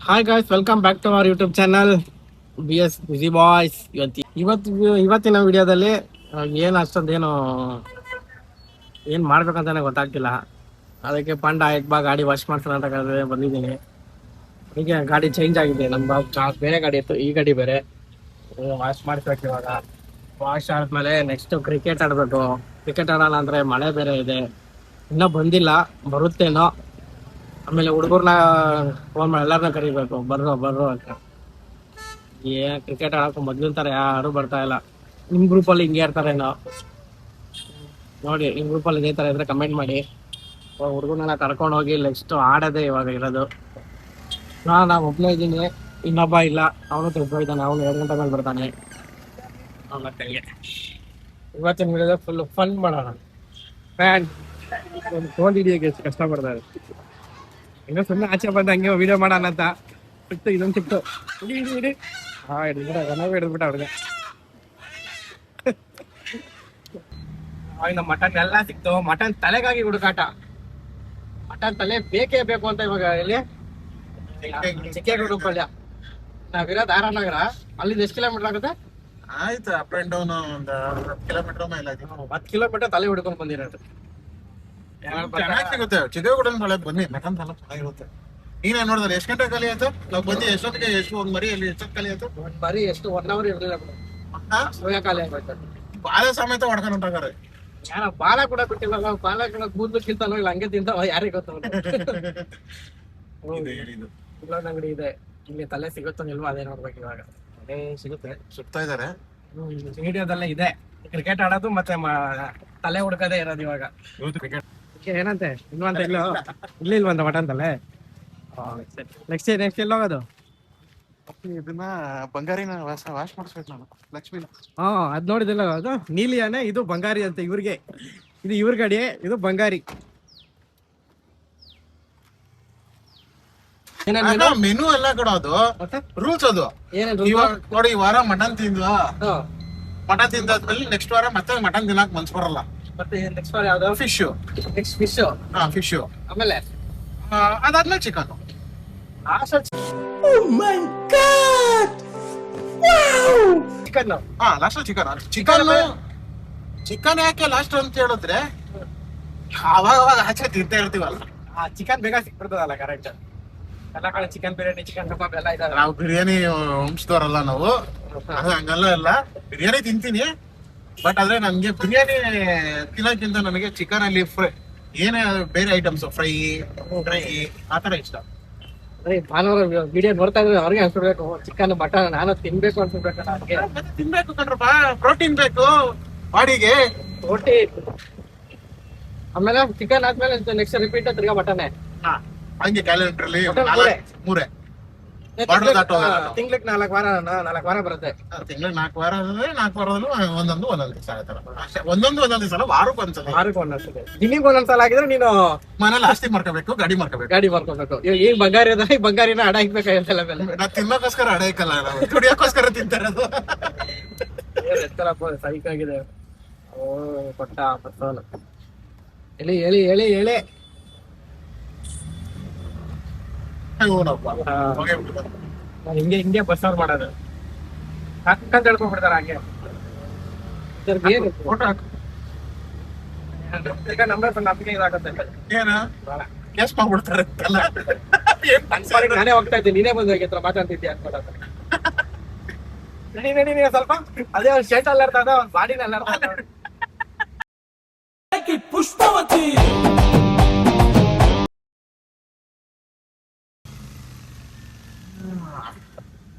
Hi guys, welcome back to our YouTube channel B S BC boys. ಇವತ್ತಿನ ವಿಡಿಯೋದಲ್ಲಿ ಏನು ಅಷ್ಟೊಂದೇನು ಏನು ಮಾಡ್ಬೇಕಂತಾನೆ ಗೊತ್ತಾಗ್ತಿಲ್ಲ. ಅದಕ್ಕೆ ಪಂಡ ಆಯ್ತು ಬಾ ಗಾಡಿ ವಾಶ್ ಮಾಡ್ಸೋಣ ಅಂತ ಬಂದಿದ್ದೀನಿ. ಹೀಗೆ ಗಾಡಿ ಚೇಂಜ್ ಆಗಿದೆ, ನಮ್ಮ ಬೇರೆ ಗಾಡಿ ಇತ್ತು, ಈ ಗಾಡಿ ಬೇರೆ. ವಾಶ್ ಮಾಡಿಸ್ಬೇಕು ಇವಾಗ. ವಾಶ್ ಆದ್ಮೇಲೆ ನೆಕ್ಸ್ಟ್ ಕ್ರಿಕೆಟ್ ಆಡಬೇಕು. ಕ್ರಿಕೆಟ್ ಆಡೋಣ ಅಂದರೆ ಮಳೆ ಬೇರೆ ಇದೆ, ಇನ್ನೂ ಬಂದಿಲ್ಲ, ಬರುತ್ತೇನೋ. ಆಮೇಲೆ ಹುಡುಗರ್ನ ಫೋನ್ ಮಾಡಿ ಎಲ್ಲರನ್ನ ಕರಿಬೇಕು, ಬರ್ರೋ ಅಂತ. ಏನ್ ಕ್ರಿಕೆಟ್ ಆಡೋಕೆ ಮೊದ್ಲಿಂತಾರೆ ಯಾರು ಬರ್ತಾ ಇಲ್ಲ. ನಿಮ್ ಗ್ರೂಪಲ್ಲಿ ಹಿಂಗೆ ಇರ್ತಾರೇನೋ ನೋಡಿ. ನಿಮ್ ಗ್ರೂಪಲ್ಲಿ ಇದೇ ತರ ಇದ್ರೆ ಕಮೆಂಟ್ ಮಾಡಿ. ಹುಡುಗನೆಲ್ಲ ಕರ್ಕೊಂಡು ಹೋಗಿ ನೆಕ್ಸ್ಟ್ ಆಡೋದೇ ಇವಾಗ ಇರೋದು. ನಾನು ಒಬ್ಬನೇ ಇದ್ದೀನಿ, ಇನ್ನೊಬ್ಬ ಇಲ್ಲ, ಅವನು ತುಂಬ ಇದ್ದಾನೆ. ಅವನು 2 ಗಂಟೆ ಮೇಲೆ ಬರ್ತಾನೆ. ಅವನ ಕೈಗೆ ಇವತ್ತಿನ ವಿಡಿಯೋದ ಫುಲ್ ಫನ್ ಮಾಡೋಣ. ಫ್ಯಾನ್ ಒಂದು ಫೋನ್ ಹಿಡಿಯೋಕೆ ಎಷ್ಟು ಕಷ್ಟ ಪಡ್ತಾರೆ. ಈಗ ಸುಮ್ಮನೆ ಆಚೆ ಬಂದ ಹಂಗೆ ವಿಡಿಯೋ ಮಾಡೋಣ ಅಂತ ಸಿಕ್ತು, ಇದೊಂದು ಸಿಕ್ತು. ಹಿಡಿ ಹಿಡಿದ್ಬಿಟ್ಟ ಅವ್ರಿಗೆ. ಅವಾಗ ಮಟನ್ ಎಲ್ಲ ಸಿಕ್ತು. ಮಟನ್ ತಲೆಗಾಗಿ ಹುಡುಕಾಟ. ಮಟನ್ ತಲೆ ಬೇಕೇ ಬೇಕು ಅಂತ ಇವಾಗ ಇಲ್ಲಿ ಚಿಕ್ಕೇಗೌಡ ಪಲ್ಯ. ನಾವಿರೋದು ಆರ್ ನಗರ. ಅಲ್ಲಿಂದ ಎಷ್ಟು ಕಿಲೋಮೀಟರ್ ಆಗುತ್ತೆ? ಆಯ್ತು, ಅಪ್ ಅಂಡ್ ಡೌನ್ ಒಂದು 10 ಕಿಲೋಮೀಟರ್ ಮೇಲೆ. 10 ಕಿಲೋಮೀಟರ್ ತಲೆ ಹುಡ್ಕೊಂಡು ಬಂದಿರೋದು. ಚೆನ್ನಾಗಿ ಸಿಗುತ್ತೆ ಚಿಕ್ಕೇಗೌಡ ಬನ್ನಿ, ಮಟನ್ ತಲೆ ಚೆನ್ನಾಗಿರುತ್ತೆ. ನೀನೇ ನೋಡಿದ್ರೆ ಎಷ್ಟು ಗಂಟೆ ಖಾಲಿ ಆಯ್ತು? ನಾವು ಬಂದು ಎಷ್ಟೊತ್ತಿಗೆ ಎಷ್ಟು ಒಂದ್ ಮರಿ ಅಲ್ಲಿ ಎಷ್ಟೊತ್ತು ಖಾಲಿ ಆಯ್ತು? ಒಂದ್ ಮರಿ ಎಷ್ಟು 1 ಅವರ್ ಇರ್ಲಿಲ್ಲ ಬಿಡು, ಸೋಯಾ ಖಾಲಿ ಆಗೋಯ್ತು. ಬಾಲ ಸಮೇತ ಹೊಡ್ಕೊಂಡು ಹೊಂಟಾಗಾರೆ. ಯಾರ ಬಾಲ ಕೂಡ ಬಿಟ್ಟಿಲ್ಲ. ಬಾಲ ಕೂಡ ಕೂದಲು ಕಿಲ್ತಾನೋ ಇಲ್ಲ ಹಂಗೆ ತಿಂತಾವ, ಯಾರಿಗೆ ಗೊತ್ತ. ಇಲ್ಲೊಂದು ಅಂಗಡಿ ಇದೆ, ಇಲ್ಲಿ ತಲೆ ಸಿಗುತ್ತೋ ಇಲ್ವಾ ಅದೇ ನೋಡ್ಬೇಕು ಇವಾಗ. ಅದೇ ಸಿಗುತ್ತೆ, ಸುತ್ತಾ ಇದಾರೆ. ವಿಡಿಯೋದಲ್ಲೇ ಇದೆ ಕ್ರಿಕೆಟ್ ಆಡೋದು ಮತ್ತೆ ತಲೆ ಹುಡ್ಕದೇ ಇರೋದು ಇವಾಗ. ಏನಂತೆ ಇಲ್ವಂತ? ಇಲ್ವಂತ ಮಟನ್ ತಲೆ. ನೆಕ್ಸ್ಟ್ ಎಲ್ಲಿ ಹೋಗೋದು? ಇದನ್ನ ಬಂಗಾರಿನ ವಾಶ್ ಮಾಡಿಸ್ಬೇಕು ನಾನು, ಲಕ್ಷ್ಮಿನ. ಅದ್ ನೋಡಿದಿಲ್ಲ, ಅದು ನೀಲಿಯಾನೆ, ಇದು ಬಂಗಾರಿ ಅಂತ ಇವ್ರಿಗೆ. ಇದು ಇವ್ರ ಗಾಡಿ, ಇದು ಬಂಗಾರಿ. ಮೆನು ಎಲ್ಲ ಕೊಡೋದು ರೂಲ್ಸ್. ಅದು ಇವಾಗ ನೋಡಿ, ಈ ವಾರ ಮಟನ್ ತಿಂದ್ವಾ, ಮಟನ್ ತಿಂದಾದ್ಮೇಲೆ ನೆಕ್ಸ್ಟ್ ವಾರ ಮತ್ತೆ ಮಟನ್ ತಿನ್ನಕ್ ಮನ್ಸ್ ಬರಲ್ಲ. ಮತ್ತೆ ನೆಕ್ಸ್ಟ್ ವಾರ ಯಾವ್ದು? ಫಿಶ್. Next fish. ಫಿಶ್ ಆಮೇಲೆ ಅದಾದ್ಮೇಲೆ chicken. Chicken last chicken. Chicken ಯಾಕೆ ಲಾಸ್ಟ್ ಅಂತ ಹೇಳಿದ್ರೆ, ಅವಾಗ ಆಚೆ ತಿಂತಾ ಇರ್ತೀವಲ್ಲ, ಚಿಕನ್ ಬೇಗ ಸಿಕ್ಬಿಡ್ತದಲ್ಲ. ಕರೆಕ್ಟ್. ಎಲ್ಲ ಕಡೆ ಚಿಕನ್ ಬಿರಿಯಾನಿ, ಚಿಕನ್ ಕಬಾಬ್ ಎಲ್ಲ ಇದಾವೆ. ನಾವು ಬಿರಿಯಾನಿ ವಂಶದವರಲ್ಲ ನಾವು, ಹಂಗಲ್ಲ. ಎಲ್ಲ ಬಿರಿಯಾನಿ ತಿಂತೀನಿ, ಬಟ್ ಆದ್ರೆ ನನ್ಗೆ ಬಿರಿಯಾನಿ ತಿನ್ನೋಕ್ಕಿಂತ ನನಗೆ ಚಿಕನ್ ಅಲ್ಲಿ ಫ್ರೈ, ಏನೇ ಬೇರೆ ಐಟಮ್ಸ್, ಫ್ರೈ ಆತರ ಇಷ್ಟ. ಭಾನುವಾರ ವಿಡಿಯೋ ನೋಡ್ತಾ ಇದ್ರೆ ಅವ್ರಿಗೆ ಅನ್ಸ್ಬಿಡ್ಬೇಕು, ಚಿಕನ್ ಮಟನ್ ನಾನು ತಿನ್ಬೇಕು ಅನ್ಸ್ಬಿಡ್ಬೇಕು. ನನಗೆ ತಿನ್ಬೇಕು ಕಣ್ರಪ್ಪ, ಪ್ರೋಟೀನ್ ಬೇಕು ಬಾಡಿಗೆ. ಪ್ರೋಟೀನ್ ಆಮೇಲೆ ಚಿಕನ್ ಆದ್ಮೇಲೆ ನೆಕ್ಸ್ಟ್ ರಿಪೀಟ್ ತಿರ್ಗಾ ಮಟನೇ. ಹಂಗೆ ಕ್ಯಾಲೆಂಡರ್ ಅಲ್ಲಿ 3 ತಿಂಗ್ಳಿಗೆ 4 ವಾರ ಬರುತ್ತೆ. ತಿಂಗಳಿಗೆ 4 ವಾರ ಅಂದ್ರೆ 4 ವಾರದಲ್ಲೂ ಒಂದೊಂದು ದಿವಸ ಆಯ್ತಾರ. ಒಂದೊಂದು ದಿವಸ, ವಾರಕ್ಕೆ ಒಂದ್ಸಲ. ದಿನಿಗೆ ಒಂದೊಂದ್ಸಲ ಆಗಿದ್ರೆ ನೀನು ಮನೇಲಿ ಆಸ್ತಿ ಮಾಡ್ಕೋಬೇಕು, ಗಾಡಿ ಮಾಡ್ಕೋಬೇಕು. ಈಗ ಬಂಗಾರಿ ಅದ, ಈ ಬಂಗಾರಿನ ಅಡ ಇಕ್ಬೇಕಾಗಿಲ್ಲ ಮೇಲೆ. ನಾ ತಿನ್ನೋಕೋಸ್ಕರ ಅಡ ಇಕ್ಕಲ್ಲ, ನಾವು ಕುಡಿಯೋಕೋಸ್ಕರ ತಿಂತಾರದು. ಸೈಕ್ ಆಗಿದೆ. ಕೊಟ್ಟ ಹೇಳಿ ಹಿಂಗೆ ಬಸ್ ಅವ್ರು ಮಾಡೋದು ಹಾಕಂತ ಹೇಳ್ಕೊಂಡ್ಬಿಡ್ತಾರ. ಹಂಗೆ ನಂಬರ್ ನಮ್ಗೆ ಇದಾಗುತ್ತೆ. ಕೇಸ್ ಮಾಡ್ಬಿಡ್ತಾರೆ. ನಾನೇ ಹೋಗ್ತಾ ಇದ್ದೀನಿ, ನೀನೇ ಬಂದು ಹತ್ರ ಮಾತಾಡ್ತಿದ್ದೆ ಅನ್ಕೊಳ. ನಡಿ ಸ್ವಲ್ಪ ಅದೇ ಒಂದು ಶರ್ಟ್ ಅಲ್ಲ ಇರ್ತದ, ಒಂದು ಬಾಡಿನ ಪುಷ್ಪವತಿ.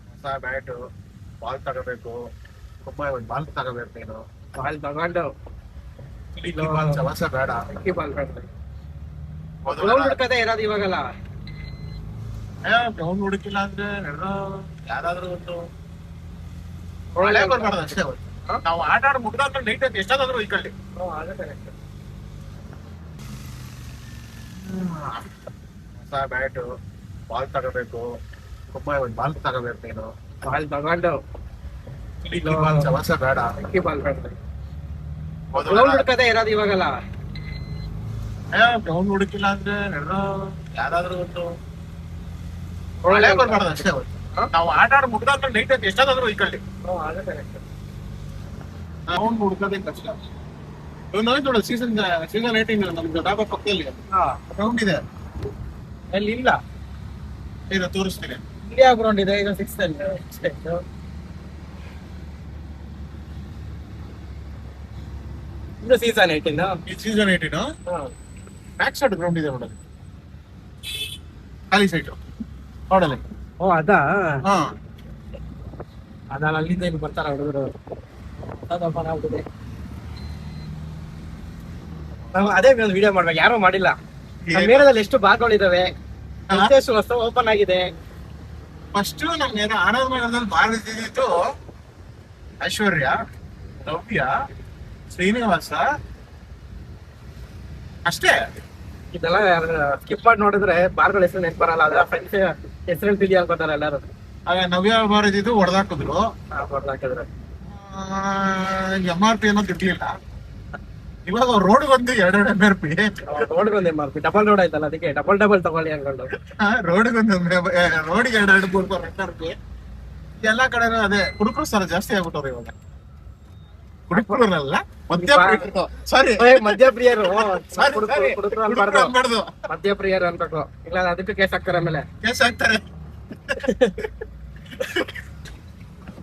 ಹೊಸ ಬ್ಯಾಟು, ಬಾಲ್ ತಗೋಬೇಕು. ಒಂದು ಬಾಲ್ ತಗೋಬೇಕು. ನೀನು ಬಾಲ್ ತಗೊಂಡು ಹೊಸ ಬೇಡ, ಬಾಲ್ ಬೇಡ. ಹುಡ್ಕದೇ ಇರೋದು ಇವಾಗಲ್ಲ. ಗ್ರೌಂಡ್ ಹುಡುಕಿಲ್ಲ ಅಂದ್ರೆ ಯಾರಾದ್ರೂ ಒಂದು ಒಳ್ಳೆ ಬರ್ಬಾರ್ದು ಅಷ್ಟೇ. ನಾವು ಆಟ ಆಡ ಮುಗ್ದಾದ್ರೆ ನೈಟ್ ಎಷ್ಟಾದ್ರೂ ಇಕ್ಕಳ್ಳಿ. ಹೊಸ ಬ್ಯಾಟು, ಬಾಲ್ ತಗೋಬೇಕು. ಒಂದು ಬಾಲ್ ತಗೋಬೇಕು. ನೀನು ಬಾಲ್ ತಗೊಂಡು ಹೊಸ ಬೇಡ, ಬಾಲ್ ಬೇಡ. ಹುಡ್ಕದೇ ಇರೋದು ಇವಾಗಲ್ಲ. ಗ್ರೌಂಡ್ ಹುಡುಕಿಲ್ಲ ಅಂದ್ರೆ ಯಾರಾದ್ರೂ ಒಂದು ಮಳೆ ಬರ್ಬಾರ್ದು ಅಷ್ಟೇ ಅವತ್ತು. ನಾವು ಆಟ ಆಡ್ ಮುಗ್ದಾದ್ಮೇಲೆ ನೈಟ್ ಹೊತ್ತು ಎಷ್ಟಾದ್ರೂ ಇಕ್ಕಳ್ಳಿ ನಾವು ಹುಡ್ಕೋದೇ ಕಷ್ಟ. ನೋಡ ಸೀಸನ್ 18 ನಮ್ದು ಡಾಬಾ ಪಕ್ಕದಲ್ಲಿ ಗ್ರೌಂಡ್ ಇದೆ. ಅಲ್ಲಿ ಇಲ್ಲ, ಈಗ ತೋರಿಸ್ತೀನಿ. ಇಂಡಿಯಾ ಗ್ರೌಂಡ್ ಇದೆ ಈಗ 6 ಅಲ್ಲಿ. ಇದು ಸೀಸನ್ 18. ಈ ಸೀಸನ್ 18 ಬ್ಯಾಕ್ ಸೈಡ್ ಗ್ರೌಂಡ್ ಇದೆ ನೋಡಲ್ಲಿ, ಖಾಲಿ ಸೈಟ್ ನೋಡಲ್ಲಿ. ಓ ಅದಾ, ಹಾ ಅದಲ್ಲ, ಅಲ್ಲಿಂದ ಇಲ್ಲಿ ಬರ್ತಾರ ಹುಡುಗರು. ನಾವು ಅದೇ ಒಂದು ವಿಡಿಯೋ ಮಾಡ್ಬೇಕು, ಯಾರು ಮಾಡಿಲ್ಲ. ನಮ್ಮ ಏರಿಯಾದಲ್ಲಿ ಎಷ್ಟು ಬಾರ್ಗಳಿದಾವೆ, ಎಷ್ಟು ಹೊಸ ಓಪನ್ ಆಗಿದೆ. ಫಸ್ಟ್ ನಮ್ಗೆ ಆನಂದ್ ನಗರದಲ್ಲಿ ಬಾರ್ ಇದ್ದಿದ್ದು ಐಶ್ವರ್ಯ, ನವ್ಯ, ಶ್ರೀನಿವಾಸ ಅಷ್ಟೇ. ಇದೆಲ್ಲ ಸ್ಕಿಪ್ ಮಾಡಿ ನೋಡಿದ್ರೆ ಬಾರ್ಗಳ ಹೆಸರು ನೆನ್ಪು ಬರಲ್ಲ. ಅದ್ರ ಫ್ರೆಂಡ್ಸ್ ಹೆಸರು ಹೇಳ್ತಿದ್ಯಾ ಅನ್ಕೋತಾರೆ ಎಲ್ಲಾರು. ಆಗ ನವ್ಯ ಬಾರ್ ಇದ್ದಿದ್ದು ಹೊಡೆದಾಕಿದ್ರು. ಹಾಕಿದ್ರೆ MRP ಏನೋ ದುಡ್ಲಿಲ್ಲ. ಇವಾಗ ರೋಡ್ ಬಂದು 2 MRP. ರೋಡ್ಗೊಂದು MRP, ಡಬಲ್ ರೋಡ್ ಆಯ್ತಲ್ಲ, ಅದಕ್ಕೆ ಡಬಲ್ ತಗೊಳ್ಳಿ ಅನ್ಕೊಂಡು ರೋಡ್ಗೊಂದು ರೋಡಿಗೆ 2-3 MRP. ಎಲ್ಲಾ ಕಡೆನೂ ಅದೇ. ಕುಡುಕರು ಸರ ಜಾಸ್ತಿ ಆಗ್ಬಿಟ್ಟವ್ರು ಇವಾಗ. ಕುಡುಕರಲ್ಲ, ಸಾರಿ ಮದ್ಯಪ್ರಿಯರು. ಸಾರಿ, ಕುಡುಕರು ಅನ್ಬಾರ್ದು, ಅನ್ಬಾರ್ದು. ಮದ್ಯಪ್ರಿಯರು ಅನ್ಬೇಕು. ಇಲ್ಲ ಅದಕ್ಕೆ ಕೇಸ್ ಹಾಕ್ತಾರೆ ಆಮೇಲೆ. ಕೇಸ್ ಹಾಕ್ತಾರೆ.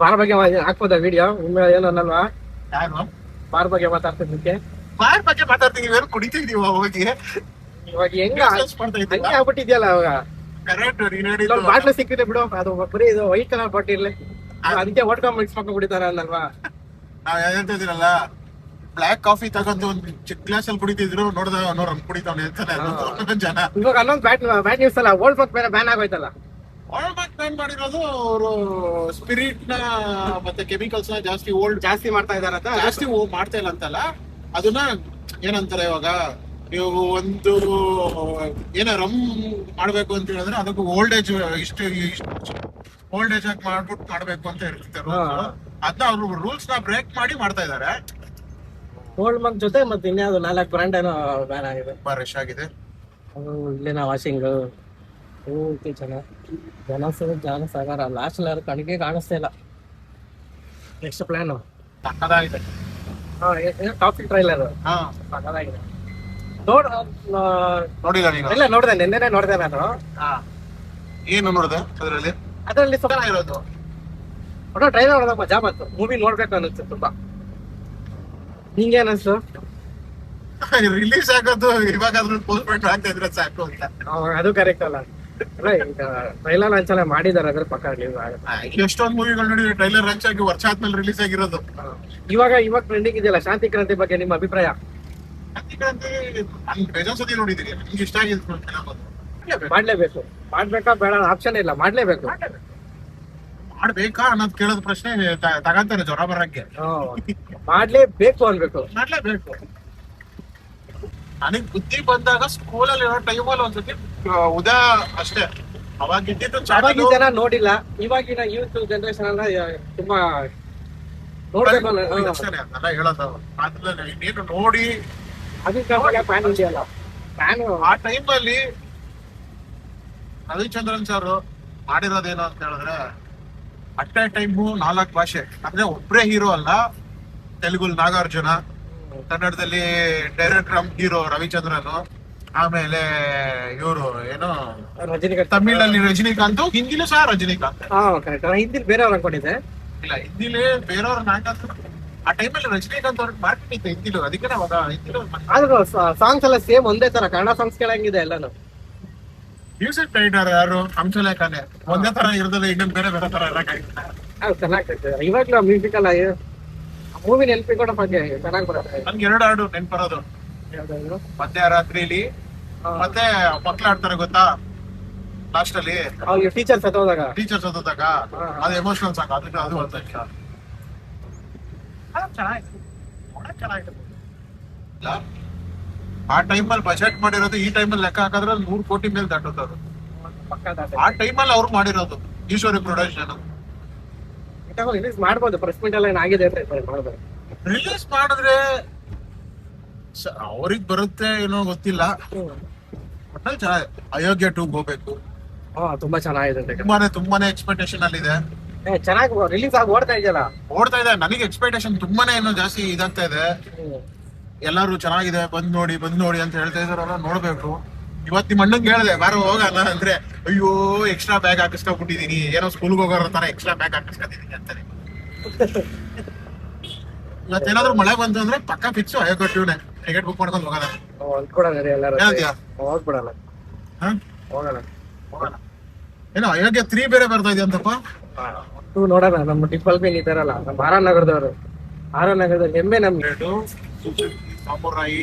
ಬಾರ್ ಬಗ್ಗೆ ಹಾಕ್ಬೋದಾ ವಿಡಿಯೋ? ಇನ್ನು ಏನು ಅನ್ನಲ್ವಾ? ಯಾರು ಬಾರ್ ಬಗ್ಗೆ ಮಾತಾಡ್ತಿದ್ದಕ್ಕೆ? ಬಾರ್ ಬಗ್ಗೆ ಮಾತಾಡ್ತೀವಿ, ಏನು ಕುಡಿತಿದೀವ ಹೋಗಿ. ಇವಾಗ ಹೆಂಗ ಮಾಡ್ತಾ ಇದ್ದೀವಿ ಹಂಗೆ ಆಗ್ಬಿಟ್ಟಿದ್ಯಲ್ಲ ಅವಾಗ. ಕರೆಕ್ಟ್. ಇಲ್ಲೊಂದು ಬಾಟ್ಲು ಸಿಕ್ಕಿದೆ ಬಿಡು, ಅದು ಬರೀ ಇದು ವೈಟ್ ಕಲರ್ ಬಾಟ್ಲಿ ಇರ್ಲಿ, ಅದಕ್ಕೆ ಒಟ್ಕೊಂಡ್ ಮಿಕ್ಸ್ ಮಾಡ್ಕೊಂಡು ಕುಡಿತಾರ ಅನ್ನಲ್ವಾ? ನಾವ್ ಹೇಳ್ತಾ ಇದೀರಲ್ಲ, ಬ್ಲಾಕ್ ಕಾಫಿ ತಗೊಂಡು ಒಂದ್ ಚಿಕ್ಕ ಗ್ಲಾಸ್ ಅಲ್ಲಿ ಕುಡಿತಿದ್ರು. ನೋಡ್ರ ಕುಡಿತಾವ್ ಜನ. ಇವಾಗ ಅನ್ನೊಂದು ಬ್ಯಾಟ್ ನ್ಯೂಸ್ ಅಲ್ಲ, ಓಲ್ಡ್ ಪಕ್ ಬೇರೆ ಬ್ಯಾನ್ ಆಗೋಯ್ತಲ್ಲ. ಆಲ್ಮೋಸ್ಟ್ ಬ್ಯಾನ್ ಮಾಡಿರೋದು ಅವರು ಸ್ಪಿರಿಟ್ ನ ಮತ್ತೆ ಕೆಮಿಕಲ್ಸ್ ನ ಜಾಸ್ತಿ ಮಾಡ್ತಾ ಇದಾರಂತ. ಜಾಸ್ತಿ ಮಾಡ್ತಾ ಇಲ್ಲ ಅಂತಲ್ಲ, ಅದನ್ನ ಏನಂತಾರೆ ಇವಾಗ ನೀವು ಒಂದು ಏನ ರಮ್ ಮಾಡ್ಬೇಕು ಅಂತ ಹೇಳಿದ್ರೆ ಅದಕ್ಕೆ ಓಲ್ಡ್ ಏಜ್ ಇಷ್ಟು ಓಲ್ಡ್ ಏಜ್ ಆಗಿ ಮಾಡ್ಬಿಟ್ಟು ಮಾಡ್ಬೇಕು ಅಂತ ಇರ್ತಾರೆ. ಅದನ್ನ ಅವ್ರು ರೂಲ್ಸ್ ನ ಬ್ರೇಕ್ ಮಾಡಿ ಮಾಡ್ತಾ ಇದಾರೆ. ಓಲ್ಡ್ ಮಂಕ್ ಜೊತೆ ಮತ್ತೆ ಇನ್ಯಾವುದು 4 ಬ್ರ್ಯಾಂಡ್ ಏನೋ ಬ್ಯಾನ್ ಆಗಿದೆ. ರಶ್ ಆಗಿದೆ. ಇಲ್ಲಿನ ವಾಷಿಂಗ್ ಜನ ಸಾಗರ. ಲಾಸ್ಟ್ ಯಾರು ಕಣಿಗೆ ಕಾಣಿಸ್ತಾ ಇಲ್ಲ. ನೆಕ್ಸ್ಟ್ ಪ್ಲಾನ್ ಸಕ್ಕದಾಗಿದೆ. ಟಾಪ್ ಟ್ರೈಲರ್ ಸಕ್ಕದಾಗಿದೆ. ನೋಡಿಲ್ಲ ಇಲ್ಲ, ನೋಡಿದೆ, ನಿನ್ನೆನೆ ನೋಡಿದೆ ನಾನು. ಏನು ನೋಡಿದೆ ಅದರಲ್ಲಿ? ಅದರಲ್ಲಿ ಇರೋದು ಟ್ರೈಲರ್ ನೋಡೋದಕ್ಕೆ ಮಜಾ ಬಂತು. ಮೂವಿ ನೋಡ್ಬೇಕು ಅನ್ನಿಸ್ತು ತುಂಬಾ. ನಿಂಗೆ ಅನಿಸ್ತು? ರಿಲೀಸ್ ಆಗೋದು ಇವಾಗ ಪೋಸ್ಟ್ಪೋನ್ ಆಗ್ತಾ ಇದ್ರೆ ಸಾಕು ಅಂತ. ಅದು ಕರೆಕ್ಟ್ ಅಲ್ಲ. ಈಗ ಟ್ರೈಲರ್ ಲಾಂಚ್ ಮಾಡಿದಾರೆ, ಅದ್ರ ಪಕ್ಕ ರಿಲೀಸ್ ಆಗುತ್ತೆ. ಎಷ್ಟೊಂದು ಮೂವಿಗಳು ನೋಡಿ ಟ್ರೈಲರ್ ಲಾಂಚ್ ಆಗಿ ವರ್ಷ ಆದ್ಮೇಲೆ ರಿಲೀಸ್ ಆಗಿರೋದು. ಇವಾಗ ಟ್ರೆಂಡಿಂಗ್ ಇದೆಯಲ್ಲ ಶಾಂತಿ ಕ್ರಾಂತಿ ಬಗ್ಗೆ ನಿಮ್ಮ ಅಭಿಪ್ರಾಯ? ಶಾಂತಿ ಕ್ರಾಂತಿ ಬೇಜಾನ್ ಸತಿ ನೋಡಿದೀನಿ, ನಿಮ್ಗೆ ಇಷ್ಟ ಆಗಿದೆ. ಮಾಡ್ಲೇಬೇಕು. ಮಾಡ್ಬೇಕಾ ಬೇಡ ಆಪ್ಷನ್ ಇಲ್ಲ, ಮಾಡ್ಲೇಬೇಕು. ಮಾಡ್ಬೇಕಾ ಅನ್ನೋದು ಕೇಳೋದ್ ಪ್ರಶ್ನೆ ತಗಂತಾರೆ ಜ್ವರ ಬರಕ್ಕೆ. ಮಾಡ್ಲೇಬೇಕು ಅನ್ಬೇಕು. ಮಾಡ್ಲೇಬೇಕು. ನನಗ್ ಬುದ್ಧಿ ಬಂದಾಗ ಸ್ಕೂಲಲ್ಲಿ ಇರೋ ಟೈಮಲ್ಲಿ ಒಂದ್ಸತಿ ಉದಾ ಅಷ್ಟೇ. ಅವಾಗ ಇದ್ದಿದ್ದು ಅವಾಗಿನ ಜನ ನೋಡಿಲ್ಲ, ಇವಾಗಿನ ಯೂತ್ ಜನರೇಷನ್ ಅಲ್ಲ ತುಂಬಾ ನೋಡ್ಬೇಕು ಅದೆಲ್ಲ ಹೇಳೋದು. ಅದ್ರಲ್ಲಿ ಇನ್ನೇನು ನೋಡಿ ಫ್ಯಾನ್ ಇದೆಯಲ್ಲ, ಫ್ಯಾನ್ ಆ ಟೈಮಲ್ಲಿ ರವಿಚಂದ್ರನ್ ಸರ್ ಮಾಡಿರೋದೇನು ಅಂತ ಹೇಳಿದ್ರೆ ಅಟ್ ಎ ಟೈಮು 4 ಭಾಷೆ. ಅಂದ್ರೆ ಒಬ್ರೇ ಹೀರೋ ಅಲ್ಲ, ತೆಲುಗು ನಾಗಾರ್ಜುನ, ಕನ್ನಡದಲ್ಲಿ ಡೈರೆಕ್ಟರ್ ಹೀರೋ ರವಿಚಂದ್ರನ್, ಆಮೇಲೆ ಇವರು ಏನು ರಜನಿಕಾಂತ್, ತಮಿಳಲ್ಲಿ ರಜನಿಕಾಂತ್, ಹಿಂದಿಲೂ ಸಹ ರಜನಿಕಾಂತ್. ಹಿಂದಿಲಿ ಬೇರೆಯವ್ರು ಅನ್ಕೊಂಡಿದ್ದೆ. ಇಲ್ಲ, ಹಿಂದಿಲಿ ಬೇರೆಯವ್ರ ನಾಟಕ. ಆ ಟೈಮಲ್ಲಿ ರಜನಿಕಾಂತ್ ಅವ್ರಿಗೆ ಮಾರ್ಕೆಟ್ ಇತ್ತು ಹಿಂದಿಲು, ಅದಕ್ಕೆ ಅವಾಗ ಹಿಂದಿಲು. ಆದ್ರೂ ಸಾಂಗ್ಸ್ ಎಲ್ಲ ಸೇಮ್ ಒಂದೇ ತರ, ಕನ್ನಡ ಸಾಂಗ್ಸ್ ಕೇಳಂಗಿದೆ ಎಲ್ಲಾನು. ಮ್ಯೂಸಿಕ್ ಡೈರೆಕ್ಟರ್ ಯಾರು? ಹಂಸಲೇಖನೆ. ಒಂದೇ ತರ ಇರೋದಿಲ್ಲ, ಇನ್ನೊಂದು ಬೇರೆ ಬೇರೆ ತರ ಇರಕ್ಕಾಗಿಲ್ಲ. ಚೆನ್ನಾಗ್ತೈತೆ ಇವಾಗ್ಲೂ ಮ್ಯೂಸಿಕ್ ಅಲ್ಲ. ಮೂವಿ ನೆನಪಿಕೊಂಡು ಬಗ್ಗೆ ಚೆನ್ನಾಗಿ ಬರುತ್ತೆ. ನನ್ಗೆ 2 ಹಾಡು ನೆನ್ಪರೋದು. ಮಧ್ಯರಾತ್ರಿಲಿ ಮತ್ತೆ ಮಕ್ಳು ಆಡ್ತಾರೆ ಗೊತ್ತಾ ಲಾಸ್ಟ್ ಅಲ್ಲಿ, ಟೀಚರ್ಸ್ ಹತ್ತೋದಾಗ ಅದು ಎಮೋಷನಲ್ ಸಾಂಗ್. ಅದು ಒಂದು ಚೆನ್ನಾಗಿತ್ತು. ಆ ಟೈಮಲ್ಲಿ ಬಜೆಟ್ ಮಾಡಿರೋದು ಈ ಟೈಮಲ್ಲಿ ಲೆಕ್ಕ ಹಾಕಿದ್ರೆ 100 ಕೋಟಿ ಮೇಲೆ ದಾಟೋದು. ಆ ಟೈಮಲ್ಲಿ ಅವ್ರು ಮಾಡಿರೋದು ಈಶ್ವರಿ ಪ್ರೊಡಕ್ಷನ್. ರಿಲೀಸ್ ಮಾಡ್ಬೋದು, ಪ್ರೆಸ್ ಮೀಟ್ ಎಲ್ಲ ಏನಾಗಿದೆ ಮಾಡ್ಬೋದು. ರಿಲೀಸ್ ಮಾಡಿದ್ರೆ ಅವ್ರಿಗೆ ಬರುತ್ತೆ ಏನೋ ಗೊತ್ತಿಲ್ಲ. ಒಟ್ಟಲ್ಲಿ ಚೆನ್ನಾಗಿ. ಅಯೋಗ್ಯ 2 ಹೋಗ್ಬೇಕು. ತುಂಬಾ ಚೆನ್ನಾಗಿದೆ. ತುಂಬಾನೇ ಎಕ್ಸ್ಪೆಕ್ಟೇಷನ್ ಅಲ್ಲಿ ಇದೆ. ಚೆನ್ನಾಗಿ ರಿಲೀಸ್ ಆಗಿ ಓಡ್ತಾ ಇದೆಯಲ್ಲ. ಓಡ್ತಾ ಇದೆ. ನನಗೆ ಎಕ್ಸ್ಪೆಕ್ಟೇಷನ್ ತುಂಬಾನೇ ಏನೋ ಜಾಸ್ತಿ ಇದಾಗ್ತಾ ಇದೆ. ಎಲ್ಲರೂ ಚೆನ್ನಾಗಿದೆ ಬಂದ್ ನೋಡಿ ಅಂತ ಹೇಳ್ತಾ ಇದಾರಲ್ಲ, ನೋಡ್ಬೇಕು. ಇವತ್ ನಿಮ್ ಅಣ್ಣಂಗೆ ಹೇಳಿದೆ ಬಾರೋ ಹೋಗೋಣ ಅಂದ್ರೆ, ಅಯ್ಯೋ ಎಕ್ಸ್ಟ್ರಾ ಬ್ಯಾಗ್ ಹಾಕಿಸ್ಕೊಂಡ್ಬಿಟ್ಟಿದೀನಿ, ಏನೋ ಸ್ಕೂಲ್ಗೆ ಹೋಗೋರ ತರ ಎಕ್ಸ್ಟ್ರಾ ಬ್ಯಾಗ್ ಹಾಕಿಸ್ಕೊಂಡಿದೀನಿ ಅಂತಾನೆ. ಇವತ್ತೇನಾದ್ರು ಮಳೆ ಬಂತು ಅಂದ್ರೆ ಪಕ್ಕ ಫಿಕ್ಸ್ ಅಯ್ಯೋಟ್ಟಿವ್ನೆ ಟಿಕೆಟ್ ಬುಕ್ ಮಾಡ್ಕೊಂಡು ಹೋಗೋಣ. ಹೋಗ್ಬಿಡಲ್ಲ. ಹೋಗೋಣ. ಏನೋ ಅಯೋಗ್ಯ 3 ಬೇರೆ ಬರ್ತಾ ಇದೆಯಂತಪ್ಪ. ನೋಡೋಣ. ನಮ್ಮ ಟಿಪ್ಪಲ್ ಬೇನ್ ಇದಾರಲ್ಲ, ನಮ್ಮ ಆರ್ ನಗರದವರು. ಆರ್ ನಗರದಲ್ಲಿ ಹೆಮ್ಮೆ ನಮ್ಗೆ. ಸಾಮುರಾಯಿ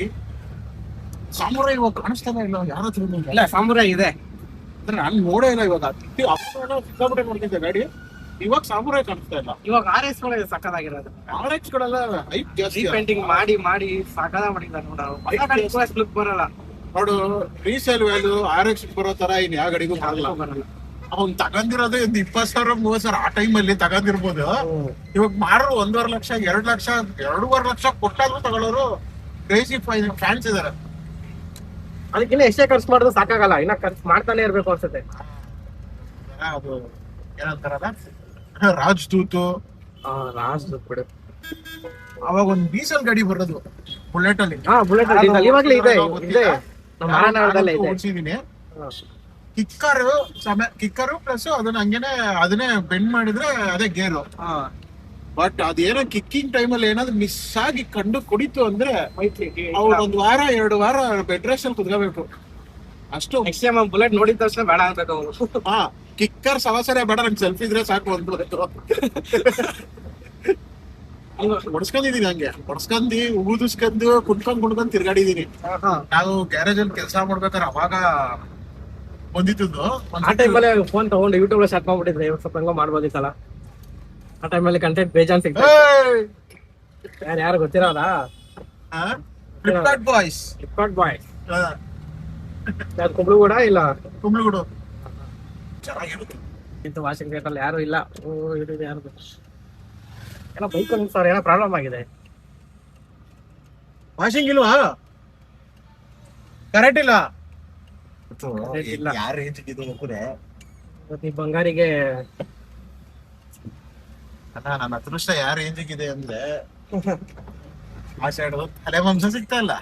ಇವಾಗ ಕಾಣಿಸ್ತಾನೆ ಇಲ್ಲ, ಯಾರ ಹತ್ರ ಇಲ್ಲ. ಸಾಮುರಾಯಿ ಇದೆ ಅಂದ್ರೆ ನಾನು ನೋಡೇ ಇಲ್ಲ. ಇವಾಗ ಸಿಕ್ಕಾಬಿಟ್ಟೆ ನೋಡ್ತಿದ್ದೆ ಗಾಡಿ. ಇವಾಗ ಸಾಮುರಾಯಿ ಕಾಣಿಸ್ತಾ ಇಲ್ಲ. ಇವಾಗ RS ಸಕ್ಕದಾಗಿರೋದು. RX ಗಳೆಲ್ಲ ಹೈಪ್ ಜಾಸ್ತಿ. ಪೇಂಟಿಂಗ್ ಮಾಡಿ ಸಕ್ಕದ ಮಾಡಿದ್ದಾರೆ ಲುಕ್ ಬರಲ್ಲ ನೋಡು. ರೀಸೇಲ್ ವ್ಯಾಲ್ಯೂ RX ಬರೋ ತರ ಇನ್ ಯಾವ ಗಾಡಿಗೂ ಬರಲ್ಲ. ಅವ್ನ್ ತಗೊಂಡಿರೋದು 20,000 30,000 ಆ ಟೈಮ್ ಅಲ್ಲಿ ತಗೊಂಡಿರ್ಬೋದು. ಇವಾಗ ಮಾರೋ 1.5 ಲಕ್ಷ 2 ಲಕ್ಷ 2.5 ಲಕ್ಷ ಕೊಟ್ಟಾದ್ರೂ ತಗೊಳ್ಳೋರು ಕ್ರೇಜಿ ಫ್ಯಾನ್ಸ್ ಇದಾರೆ. ಅದಕ್ಕಿನ್ನ ಎಷ್ಟೇ ಖರ್ಚು ಮಾಡಿದ್ರು ಸಾಕಾಗಲ್ಲ, ಇನ್ನ ಖರ್ಚು ಮಾಡ್ತಾನೆ ಇರ್ಬೇಕು ಅನ್ಸುತ್ತೆ. ಅದು ಏನಂತಾರಲ್ಲ, ರಾಜ್ದೂತು. ಬಿಡು. ಅವಾಗ ಒಂದ್ ಡೀಸೆಲ್ ಗಾಡಿ ಬರೋದು ಬುಲೆಟ್ ಅಲ್ಲಿ. ಬುಲೆಟ್ ಇವಾಗ್ಲೇ ಇದೆ ನಮ್ಮ ಮಹಾನಗರದಲ್ಲೇ ಇದೆ. ಓಡಿಸಿದೀನಿ. ಕಿಕ್ಕರು ಪ್ಲಸ್ ಅದನ್ನೇ ಬೆಂಡ್ ಮಾಡಿದ್ರೆ ಅದೇ ಗೇರು. ಬಟ್ ಅದೇನೋ ಕಿಕ್ಕಿಂಗ್ ಟೈಮಲ್ಲಿ ಏನಾದ್ರು ಮಿಸ್ ಆಗಿ ಕಂಡು ಕುಡಿತು ಅಂದ್ರೆ ಅವ್ರು 1 ವಾರ 2 ವಾರ ಬೆಡ್ ರೆಸ್ಟ್ ಅಲ್ಲಿ ಕುತ್ಕೋಬೇಕು ಅಷ್ಟು. ಬುಲೆಟ್ ನೋಡಿದ ತಕ್ಷಣ ಬೇಡ ಆಗ್ಬೇಕು ಅವ್ರು. ಕಿಕ್ಕರ್ ಸವಾಸರೆ ಬೇಡ, ನಂಗೆ ಸೆಲ್ಫಿ ಇದ್ರೆ ಸಾಕು ಅಂದ್ಬಿಟ್ಟು ಹೊಡ್ಸ್ಕೊಂಡಿದೀನಿ. ಹಂಗೆ ಹೊಡ್ಸ್ಕೊಂಡಿ ಊದಿಸ್ಕೊಂಡು ಕುಣ್ಕೊಂಡ್ ತಿರ್ಗಾಡಿದೀನಿ. ನಾವು ಗ್ಯಾರೇಜ್ ಅಲ್ಲಿ ಕೆಲಸ ಮಾಡ್ಬೇಕಾದ್ರೆ ಅವಾಗ ಬಂದಿದ್ದು. ಆ ಟೈಮಲ್ಲಿ ಫೋನ್ ತಗೊಂಡು ಯೂಟ್ಯೂಬ್ ಸ್ಟಾರ್ಟ್ ಮಾಡ್ಬಿಟ್ಟಿದ್ರೆ ಇವಾಗ ಸ್ವಲ್ಪ ಹೆಂಗೋ ಮಾಡ್ಬೋದಿತ್ತಲ್ಲ. ಆ ಟೈಮಲ್ಲಿ ಕಂಟೆಂಟ್ ಬೇಜಾನ್ ಸಿಗ್ತದೆ. ಯಾರು ಗೊತ್ತಿರೋದಾ? ಫ್ಲಿಪ್ಕಾರ್ಟ್ ಬಾಯ್ಸ್. ಯಾರು ಕುಂಬ್ಳಗೂಡ ಇಲ್ಲ? ಕುಂಬ್ಳಗೂಡು ಚೆನ್ನಾಗಿರುತ್ತೆ. ಇಂತ ವಾಷಿಂಗ್ ಥಿಯೇಟರ್ ಅಲ್ಲಿ ಯಾರು ಇಲ್ಲ. ಯಾರು ಏನೋ ಬೈಕ್ ಸರ್ ಏನೋ ಪ್ರಾಬ್ಲಮ್ ಆಗಿದೆ. ವಾಷಿಂಗ್ ಇಲ್ವಾ? ಕರೆಕ್ಟ್ ಇಲ್ಲ. ಯಾರು ಈ ಬಂಗಾರಿಗೆ ನನ್ನ ಅದೃಷ್ಟ ಯಾರ ರೇಂಜಿಗಿದೆ ಅಂದ್ರೆ ಆ ಸೈಡ್ ತಲೆ ಮಾಂಸ ಸಿಗ್ತಾ ಇಲ್ಲ,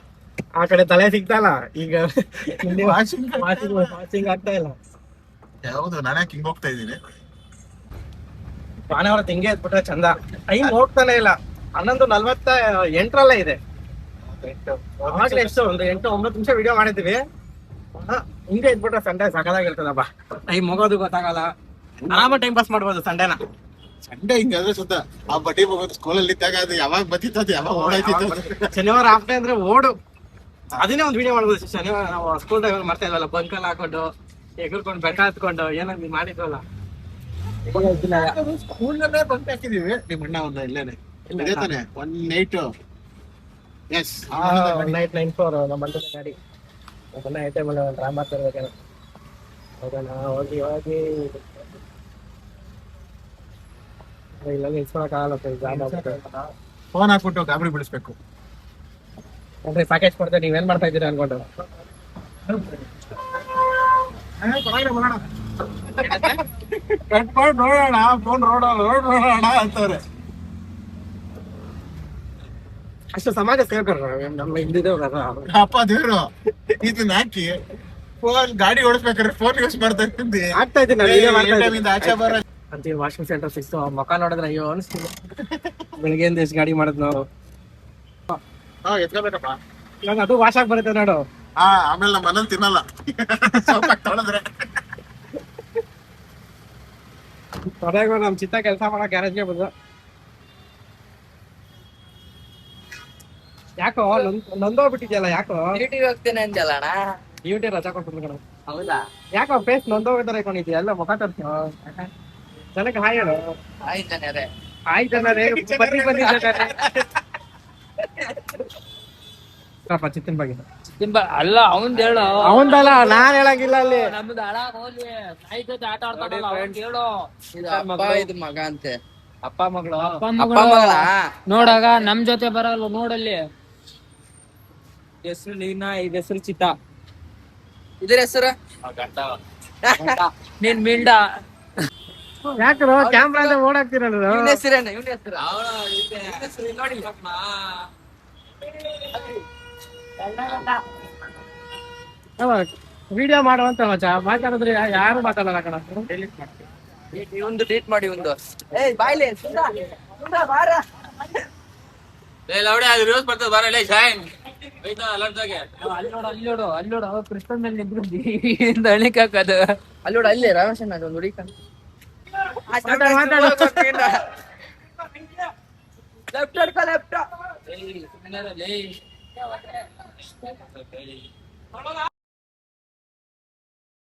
ಆ ಕಡೆ ತಲೆ ಸಿಗ್ತಾ ಇಲ್ಲ. ಈಗ ವಾಷಿಂಗ್ ಆಗ್ತಾ ಇಲ್ಲ. ಯಾವ್ದು ನಾನೇ ಹಿಂಗ್ ಹೋಗ್ತಾ ಇದ್ದೀನಿ. ಭಾನುವಾರ ತಿಂಗೆ ಎದ್ಬಿಟ್ರೆ ಚಂದ. ಟೈಮ್ ಹೋಗ್ತಾನೆ ಇಲ್ಲ. 11:48 ಇದೆ. ಅವಾಗ್ಲೇ ಎಷ್ಟು ಒಂದು 8-9 ನಿಮಿಷ ವಿಡಿಯೋ ಮಾಡಿದ್ವಿ. ಹಿಂಗೆ ಇದ್ಬಿಟ್ರೆ ಸಂಡೇ ಸಕಲಾಗಿರ್ತದಪ್ಪ. ಟೈಮ್ ಹೋಗೋದು ಗೊತ್ತಾಗಲ್ಲ. ಆರಾಮ ಟೈಮ್ ಪಾಸ್ ಮಾಡ್ಬೋದು ಸಂಡೇನ. ಸಂಡೇ ಹಿಂಗಾದ್ರೆ ಸುತ್ತ ಆ ಬಡ್ಡಿ ಹೋಗೋದು ಸ್ಕೂಲಲ್ಲಿ ಇದ್ದಾಗ ಅದು ಯಾವಾಗ ಬತ್ತಿತ್ತು ಯಾವಾಗ ಓಡಾಯ್ತಿತ್ತು. ಶನಿವಾರ ಆಫ್ಟೇ ಅಂದ್ರೆ ಓಡು. ಅದನ್ನೇ ಒಂದು ವಿಡಿಯೋ ಮಾಡ್ಬೋದು. ಶನಿವಾರ ನಾವು ಸ್ಕೂಲ್ ಟೈಮ್ ಮಾಡ್ತಾ ಇದ್ವಲ್ಲ, ಬಂಕಲ್ಲಿ ಹಾಕೊಂಡು ಎಗರ್ಕೊಂಡು ಬೆಟ್ಟ ಹತ್ಕೊಂಡು ಏನಂದ್ ಮಾಡಿದ್ವಲ್ಲ. ಸ್ಕೂಲ್ನಲ್ಲೇ ಬಂಕ್ ಹಾಕಿದೀವಿ. ನಿಮ್ಮ ಅಣ್ಣ ಒಂದು ಇಲ್ಲೇನೆ ಇದೇ ತಾನೆ 1 ಎಸ್ ನೈಟ್ 9-4 ನಮ್ಮ ಬಂದ ಗಾಡಿ ಅದನ್ನ ಐಟಮ್ ಡ್ರಾಮಾ ತರ್ಬೇಕೇನೋ. ಹೌದಣ್ಣ ಹೋಗಿ ಇಲ್ಲ ನಿಲ್ಸ್ಕೊಳಕ್ಕಾಗಲ್ಲ. ಫೋನ್ ಹಾಕ್ಬಿಟ್ಟು ಗಾಬರಿ ಬಿಡಿಸ್ಬೇಕು. ಅಂದ್ರೆ ಪ್ಯಾಕೇಜ್ ಕೊಡ್ತೇವೆ, ನೀವೇನ್ ಮಾಡ್ತಾ ಇದ್ದೀರಾ ಅನ್ಕೊಂಡು. ನೋಡೋಣ ಫೋನ್ ನೋಡೋಣ ಅಂತಾರೆ. ಅಷ್ಟು ಸಮಾಜ ಸೇವಕರು ನಮ್ಮ ಹಿಂದಿದ್ದೇವ್ರ ಅಪ್ಪ ದೇವ್ರು. ಇದನ್ನ ಹಾಕಿ ಫೋನ್ ಗಾಡಿ ಓಡಿಸ್ಬೇಕಾದ್ರೆ ಫೋನ್ ಯೂಸ್ ಮಾಡ್ತಾ ಇರ್ತೀನಿ. ಆಗ್ತಾ ಇದ್ದೀನಿ ಆಚೆ ಬರ ಅಂತೀವಿ. ವಾಷಿಂಗ್ ಸೆಂಟರ್ ಸಿಕ್ತು. ಮಕ್ಕ ನೋಡಿದ್ರೆ ಅಯ್ಯೋ ಅನಿಸ್ತೀವಿ. ಬೆಳಿಗ್ಗೆಯಿಂದ ಎಷ್ಟು ಗಾಡಿ ಮಾಡೋದು ನಾವು. ಎತ್ಕೋಬೇಕಪ್ಪ. ಇವಾಗ ಅದು ವಾಶ್ ಆಗಿ ಬರುತ್ತೆ ನೋಡು. ಆಮೇಲೆ ನಮ್ಮ ಮನೇಲಿ ತಿನ್ನಲ್ಲ ತೊಳೆದ್ರೆ. ತೊಡೆಗೂ ನಮ್ ಚಿತ್ತ ಕೆಲಸ ಮಾಡೋ ಗ್ಯಾರೇಜ್ಗೆ ಬಂದು ಯಾಕೋ ನೊಂದೋಗ್ಬಿಟ್ಟಿದ್ಯಲ್ಲ. ಯಾಕೋ ಡ್ಯೂಟಿಗೆ ಹೋಗ್ತೇನೆ ಅಂತಲ್ಲ ಅಣ್ಣ. ಡ್ಯೂಟಿ ರಜಾ ಕೊಟ್ಬಿಟ್ಟು ಹೌದಾ? ಯಾಕೋ ಫೇಸ್ ನೊಂದೋಗಿದ್ದಾರೆ ಕೊಂಡಿದ್ಯಾ? ಎಲ್ಲ ಮುಖ ತೋರಿಸ್ತೀವ ಜನಕ್ಕೆ ಹಾಯ್ ಹೇಳು. ಆಯ್ತಾನೆ ಅದೇ ಆಯ್ತಾನೆ ಚಿತ್ತನ್ ಬಗ್ಗೆ ಅಲ್ಲ ಅವಂದ್ ಹೇಳು. ಅವಂದಲ್ಲ ನಾನ್ ಹೇಳಂಗಿಲ್ಲ. ಅಲ್ಲಿ ನಮ್ದು ಹಳ ಹೋಗ್ಲಿ ನಾಯಿ ಜೊತೆ ಆಟ ಆಡ್ತಾರಲ್ಲ ಅವಂದ್ ಹೇಳು. ಇದು ಮಗ ಅಂತೆ. ಅಪ್ಪ ಮಗಳು ಅಪ್ಪ ಮಗಳ ನೋಡಾಗ ನಮ್ ಜೊತೆ ಬರಲ್ಲ ನೋಡಲ್ಲಿ. ಹೆಸರು ಲೀನಾ, ಇದ್ ಹೆಸರು ಚಿತ್ತ. ಇದ್ರ ಹೆಸರು ನೀನ್ ಮಿಂಡ ಯಾಕ್ರೋ ಕ್ಯಾಮ್ರಾ ಅಂತ ಓಡಾಕ್ತಿರಲ್ಲ ಇವನ ಹೆಸರೇನು ನೋಡಿ ವಿಡಿಯೋ ಮಾಡುವಂತ ಮಚ್ಚ ಮಾತಾಡಿದ್ರೆ ಯಾರು ಮಾತಾಡಲ್ಲ ಕಣ. ಒಂದು ಡೇಟ್ ಮಾಡಿ ಒಂದು ಏಯ್ ಬಾಯ್ಲೆ ಬಾರ ಅಲ್ಲೋಡು ಅವ ಕೃಷ್ಣನ್ ಮೇಲೆ ನಿಂತ್ಕೊಂಡು ಅಳಿಕ್ ಹಾಕದು ಅಲ್ಲೋಡು ಅಲ್ಲೇ ರಮೇಶನ್ ಅದು ಒಂದು ಹುಡುಕ ಲೆಫ್ಟ್